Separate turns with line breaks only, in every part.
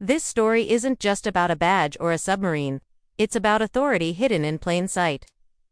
This story isn't just about a badge or a submarine. It's about authority hidden in plain sight.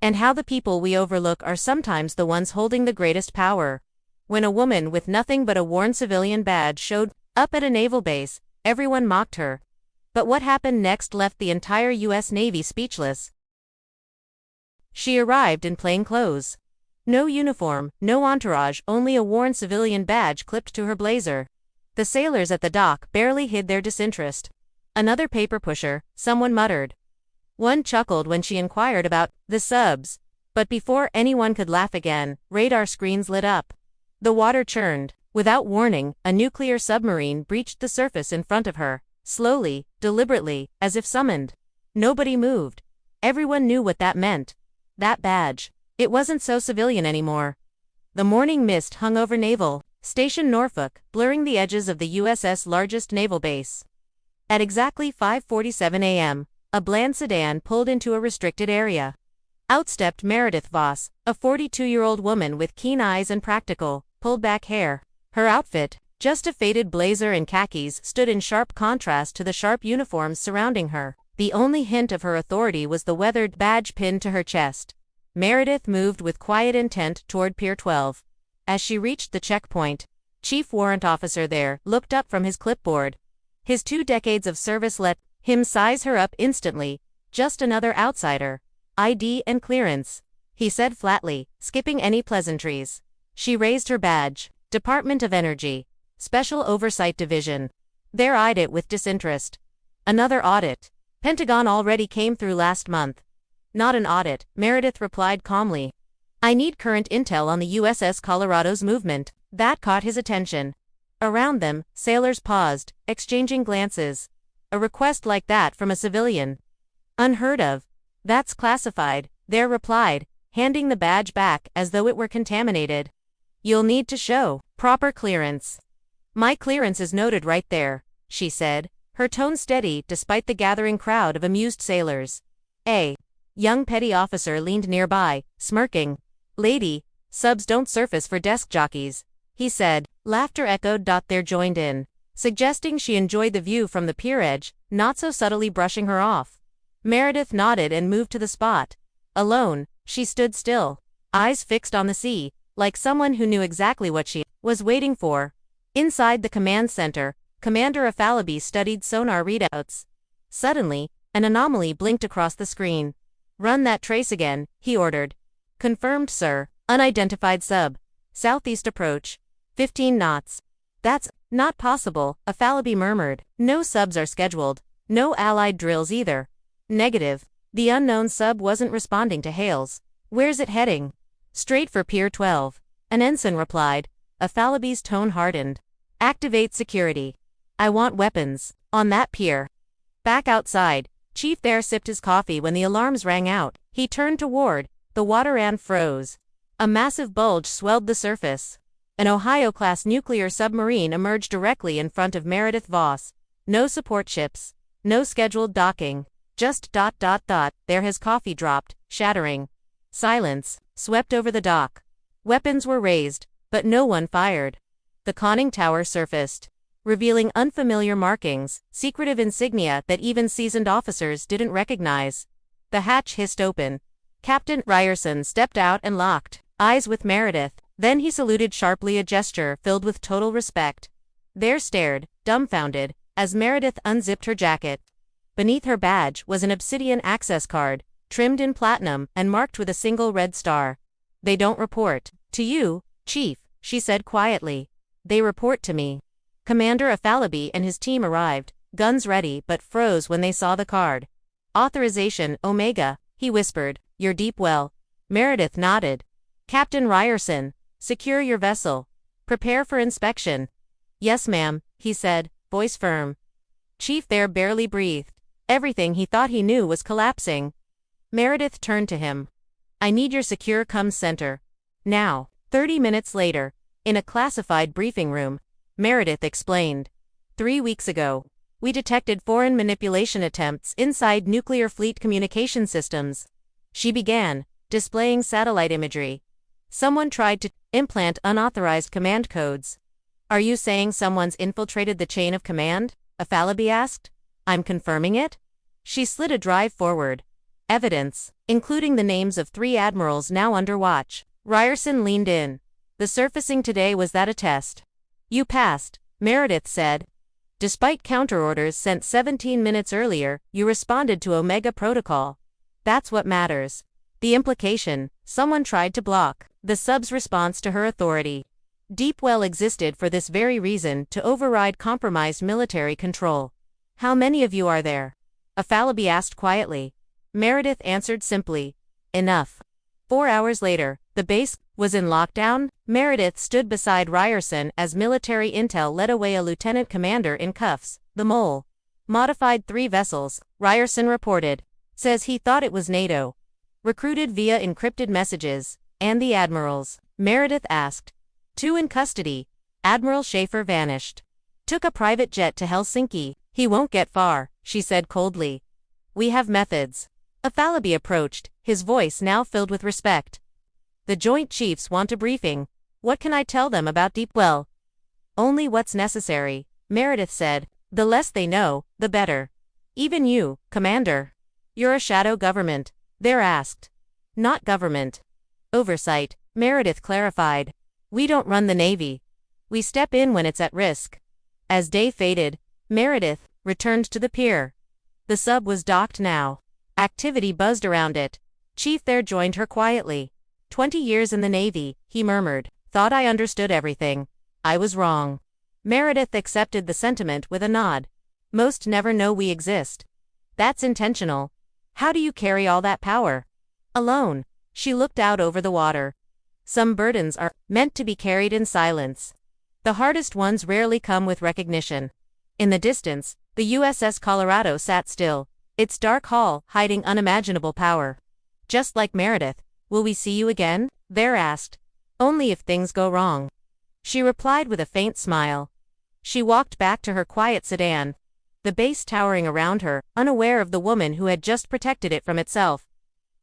And how the people we overlook are sometimes the ones holding the greatest power. When a woman with nothing but a worn civilian badge showed up at a naval base, everyone mocked her. But what happened next left the entire U.S. Navy speechless. She arrived in plain clothes. No uniform, no entourage, only a worn civilian badge clipped to her blazer. The sailors at the dock barely hid their disinterest. "Another paper pusher," someone muttered. One chuckled when she inquired about the subs. But before anyone could laugh again, radar screens lit up. The water churned. Without warning, a nuclear submarine breached the surface in front of her, slowly, deliberately, as if summoned. Nobody moved. Everyone knew what that meant. That badge. It wasn't so civilian anymore. The morning mist hung over Naval Station Norfolk, blurring the edges of the USS largest naval base. At exactly 5:47 a.m., a bland sedan pulled into a restricted area. Out stepped Meredith Voss, a 42-year-old woman with keen eyes and practical, pulled-back hair. Her outfit, just a faded blazer and khakis, stood in sharp contrast to the sharp uniforms surrounding her. The only hint of her authority was the weathered badge pinned to her chest. Meredith moved with quiet intent toward Pier 12. As she reached the checkpoint, Chief Warrant Officer there looked up from his clipboard. His 2 decades of service let him size her up instantly. "Just another outsider. ID and clearance," he said flatly, skipping any pleasantries. She raised her badge. "Department of Energy. Special Oversight Division." There eyed it with disinterest. "Another audit. Pentagon already came through last month." "Not an audit," Meredith replied calmly. "I need current intel on the USS Colorado's movement." That caught his attention. Around them, sailors paused, exchanging glances. A request like that from a civilian? Unheard of. "That's classified," there replied, handing the badge back as though it were contaminated. "You'll need to show proper clearance." "My clearance is noted right there," she said, her tone steady despite the gathering crowd of amused sailors. A young petty officer leaned nearby, smirking. "Lady, subs don't surface for desk jockeys," he said. Laughter echoed. There joined in, suggesting she enjoyed the view from the pier edge, not so subtly brushing her off. Meredith nodded and moved to the spot. Alone, she stood still, eyes fixed on the sea, like someone who knew exactly what she was waiting for. Inside the command center, Commander Afalabi studied sonar readouts. Suddenly, an anomaly blinked across the screen. "Run that trace again," he ordered. "Confirmed, sir. Unidentified sub. Southeast approach. 15 knots. "That's not possible," Afalabi murmured. "No subs are scheduled. No allied drills either." "Negative." The unknown sub wasn't responding to hails. "Where's it heading?" "Straight for Pier 12. An ensign replied. Afalabi's tone hardened. "Activate security. I want weapons. On that pier." Back outside, Chief there sipped his coffee when the alarms rang out. He turned toward the water and froze. A massive bulge swelled the surface. An Ohio-class nuclear submarine emerged directly in front of Meredith Voss. No support ships. No scheduled docking. Just ... There his coffee dropped, shattering. Silence swept over the dock. Weapons were raised, but no one fired. The conning tower surfaced, revealing unfamiliar markings, secretive insignia that even seasoned officers didn't recognize. The hatch hissed open. Captain Ryerson stepped out and locked eyes with Meredith. Then he saluted sharply, a gesture filled with total respect. There stared, dumbfounded, as Meredith unzipped her jacket. Beneath her badge was an obsidian access card, trimmed in platinum and marked with a single red star. "They don't report to you, Chief," she said quietly. "They report to me." Commander Afalabi and his team arrived, guns ready, but froze when they saw the card. "Authorization, Omega," he whispered. "You're deep well." Meredith nodded. "Captain Ryerson, secure your vessel. Prepare for inspection." "Yes, ma'am," he said, voice firm. Chief there barely breathed. Everything he thought he knew was collapsing. Meredith turned to him. "I need your secure comms center. Now." 30 minutes later, in a classified briefing room, Meredith explained. 3 weeks ago, we detected foreign manipulation attempts inside nuclear fleet communication systems." She began, displaying satellite imagery. "Someone tried to implant unauthorized command codes." "Are you saying someone's infiltrated the chain of command?" Afalabi asked. I'm confirming it? She slid a drive forward. Evidence, including the names of 3 admirals now under watch. Ryerson leaned in. The surfacing today, was that a test? You passed, Meredith said. Despite counterorders sent 17 minutes earlier, you responded to Omega Protocol. That's what matters. The implication, someone tried to block the sub's response to her authority. Deepwell existed for this very reason, to override compromised military control. How many of you are there? Afalabi asked quietly. Meredith answered simply. Enough. 4 hours later, the base was in lockdown. Meredith stood beside Ryerson as military intel led away a lieutenant commander in cuffs. The mole. Modified 3 vessels, Ryerson reported. Says he thought it was NATO. Recruited via encrypted messages. And the admirals? Meredith asked. 2 in custody. Admiral Schaefer vanished. Took a private jet to Helsinki. He won't get far, she said coldly. We have methods. Afalabi approached, his voice now filled with respect. The Joint Chiefs want a briefing. What can I tell them about Deepwell? Only what's necessary, Meredith said. The less they know, the better. Even you, Commander. You're a shadow government, they're asked. Not government. Oversight, Meredith clarified. We don't run the Navy. We step in when it's at risk. As day faded, Meredith returned to the pier. The sub was docked now. Activity buzzed around it. Chief there joined her quietly. 20 years in the Navy, he murmured. Thought I understood everything. I was wrong. Meredith accepted the sentiment with a nod. Most never know we exist. That's intentional. How do you carry all that power? Alone. She looked out over the water. Some burdens are meant to be carried in silence. The hardest ones rarely come with recognition. In the distance, the USS Colorado sat still, its dark hull hiding unimaginable power. Just like Meredith. Will we see you again? There asked. Only if things go wrong. She replied with a faint smile. She walked back to her quiet sedan, the base towering around her, unaware of the woman who had just protected it from itself.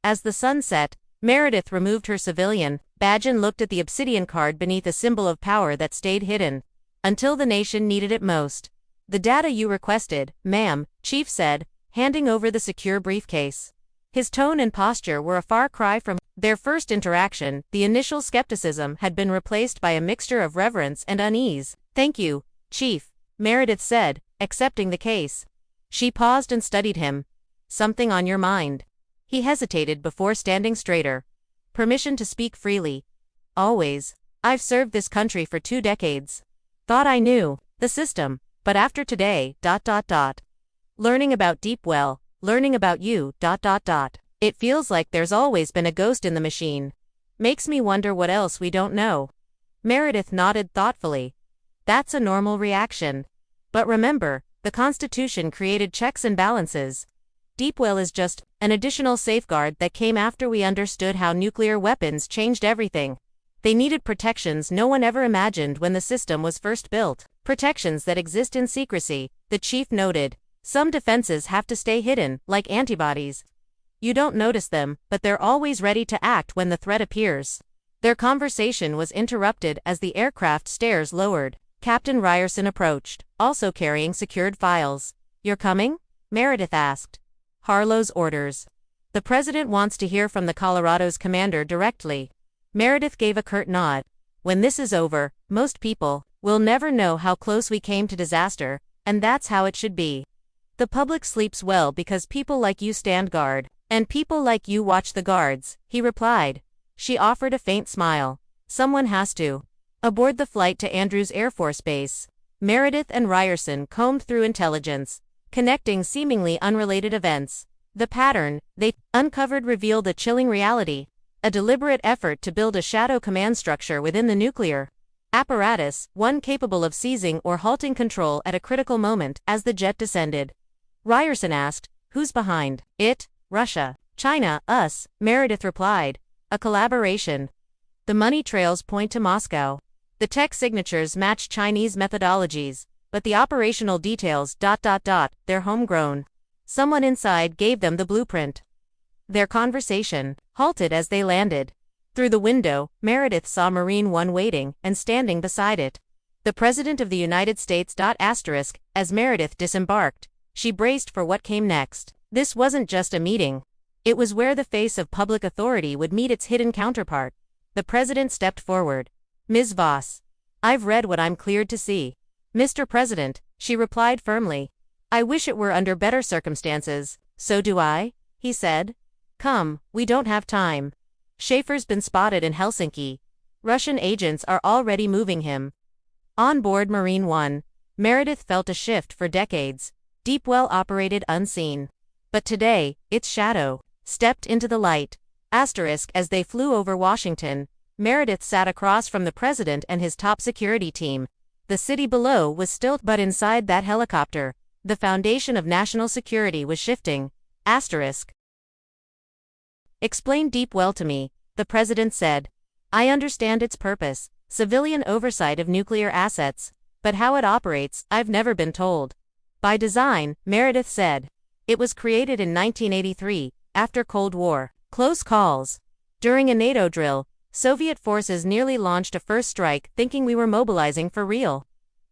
As the sun set, Meredith removed her civilian badge and looked at the obsidian card beneath, a symbol of power that stayed hidden until the nation needed it most. The data you requested, ma'am, Chief said, handing over the secure briefcase. His tone and posture were a far cry from their first interaction. The initial skepticism had been replaced by a mixture of reverence and unease. Thank you, Chief, Meredith said, accepting the case. She paused and studied him. Something on your mind? He hesitated before standing straighter. Permission to speak freely. Always. I've served this country for 2 decades. Thought I knew the system, but after today, learning about Deepwell, learning about you, it feels like there's always been a ghost in the machine. Makes me wonder what else we don't know. Meredith nodded thoughtfully. That's a normal reaction. But remember, the Constitution created checks and balances. Deepwell is just an additional safeguard that came after we understood how nuclear weapons changed everything. They needed protections no one ever imagined when the system was first built. Protections that exist in secrecy, the chief noted. Some defenses have to stay hidden, like antibodies. You don't notice them, but they're always ready to act when the threat appears. Their conversation was interrupted as the aircraft stairs lowered. Captain Ryerson approached, also carrying secured files. You're coming? Meredith asked. Harlow's orders. The president wants to hear from the Colorado's commander directly. Meredith gave a curt nod. When this is over, most people will never know how close we came to disaster, and that's how it should be. The public sleeps well because people like you stand guard, and people like you watch the guards, he replied. She offered a faint smile. Someone has to. Aboard the flight to Andrews Air Force Base, Meredith and Ryerson combed through intelligence, connecting seemingly unrelated events. The pattern they uncovered revealed a chilling reality, a deliberate effort to build a shadow command structure within the nuclear apparatus, one capable of seizing or halting control at a critical moment. As the jet descended, Ryerson asked, who's behind it? Russia, China, us, Meredith replied. A collaboration. The money trails point to Moscow. The tech signatures match Chinese methodologies, but the operational details, they're homegrown. Someone inside gave them the blueprint. Their conversation halted as they landed. Through the window, Meredith saw Marine 1 waiting and standing beside it. The President of the United States. As Meredith disembarked, she braced for what came next. This wasn't just a meeting. It was where the face of public authority would meet its hidden counterpart. The President stepped forward. Ms. Voss. I've read what I'm cleared to see. Mr. President, she replied firmly. I wish it were under better circumstances. So do I, he said. Come, we don't have time. Schaefer's been spotted in Helsinki. Russian agents are already moving him. On board Marine One, Meredith felt a shift for decades. Deepwell operated unseen. But today, its shadow stepped into the light. As they flew over Washington, Meredith sat across from the president and his top security team. The city below was still, but inside that helicopter, the foundation of national security was shifting. Explain Deepwell to me, the president said. I understand its purpose, civilian oversight of nuclear assets, but how it operates, I've never been told. By design, Meredith said. It was created in 1983, after Cold War. Close calls. During a NATO drill, Soviet forces nearly launched a first strike thinking we were mobilizing for real.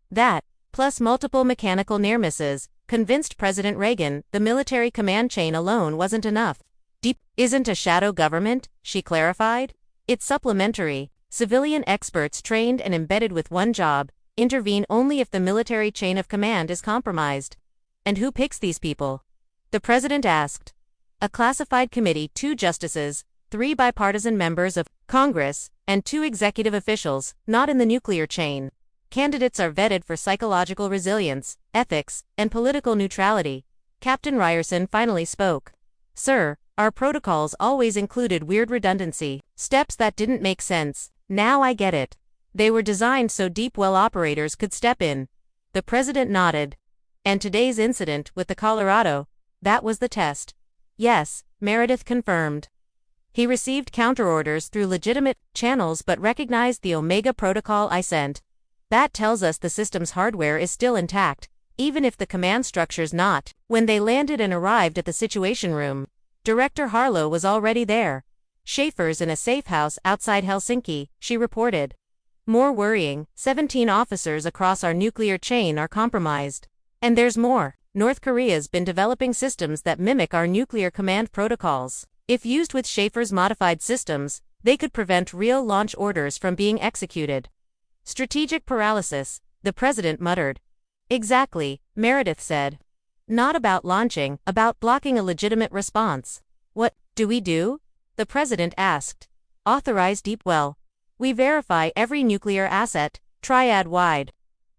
That, plus multiple mechanical near misses, convinced President Reagan the military command chain alone wasn't enough. Deep isn't a shadow government, she clarified. It's supplementary. Civilian experts trained and embedded with one job, intervene only if the military chain of command is compromised. And who picks these people? The president asked. A classified committee, 2 justices, 3 bipartisan members of Congress, and 2 executive officials, not in the nuclear chain. Candidates are vetted for psychological resilience, ethics, and political neutrality. Captain Ryerson finally spoke. Sir, our protocols always included weird redundancy, steps that didn't make sense. Now I get it. They were designed so Deepwell operators could step in. The president nodded. And today's incident with the Colorado, that was the test. Yes, Meredith confirmed. He received counterorders through legitimate channels but recognized the Omega protocol I sent. That tells us the system's hardware is still intact, even if the command structure's not. When they landed and arrived at the Situation Room, Director Harlow was already there. Schaefer's in a safe house outside Helsinki, she reported. More worrying, 17 officers across our nuclear chain are compromised. And there's more. North Korea's been developing systems that mimic our nuclear command protocols. If used with Schaefer's modified systems, they could prevent real launch orders from being executed. Strategic paralysis, the president muttered. Exactly, Meredith said. Not about launching, about blocking a legitimate response. What do we do? The president asked. Authorize Deepwell. We verify every nuclear asset, triad-wide.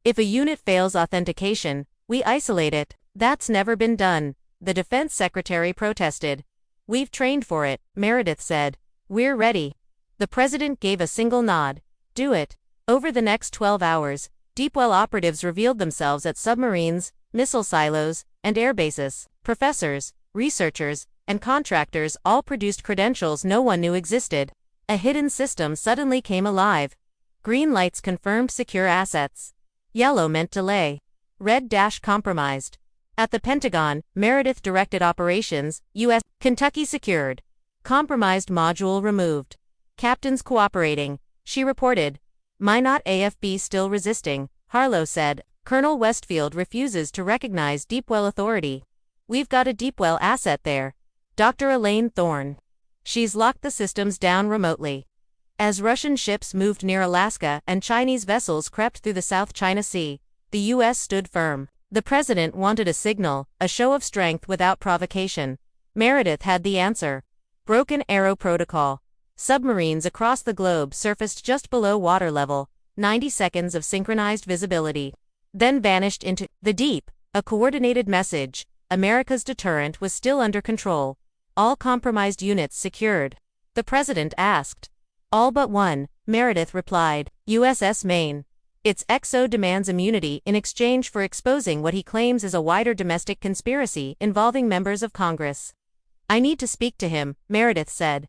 If a unit fails authentication, we isolate it. That's never been done, the defense secretary protested. We've trained for it, Meredith said. We're ready. The president gave a single nod. Do it. Over the next 12 hours, Deepwell operatives revealed themselves at submarines, missile silos, and airbases. Professors, researchers, and contractors all produced credentials no one knew existed. A hidden system suddenly came alive. Green lights confirmed secure assets. Yellow meant delay. Red compromised. At the Pentagon, Meredith directed operations, U.S. Kentucky secured. Compromised module removed. Captains cooperating, she reported. Minot AFB still resisting, Harlow said. Colonel Westfield refuses to recognize Deepwell authority. We've got a Deepwell asset there. Dr. Elaine Thorne. She's locked the systems down remotely. As Russian ships moved near Alaska and Chinese vessels crept through the South China Sea, the U.S. stood firm. The president wanted a signal, a show of strength without provocation. Meredith had the answer. Broken Arrow Protocol. Submarines across the globe surfaced just below water level, 90 seconds of synchronized visibility. Then vanished into the deep. A coordinated message. America's deterrent was still under control. All compromised units secured. The president asked. All but one, Meredith replied. USS Maine. Its XO demands immunity in exchange for exposing what he claims is a wider domestic conspiracy involving members of Congress. I need to speak to him, Meredith said.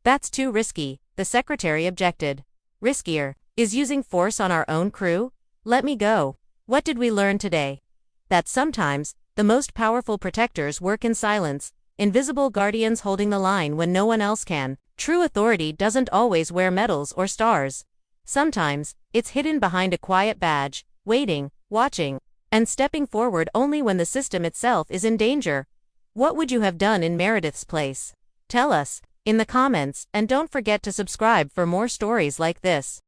That's too risky, the secretary objected. Riskier is using force on our own crew? Let me go. What did we learn today? That sometimes, the most powerful protectors work in silence, invisible guardians holding the line when no one else can. True authority doesn't always wear medals or stars. Sometimes, it's hidden behind a quiet badge, waiting, watching, and stepping forward only when the system itself is in danger. What would you have done in Meredith's place? Tell us in the comments, and don't forget to subscribe for more stories like this.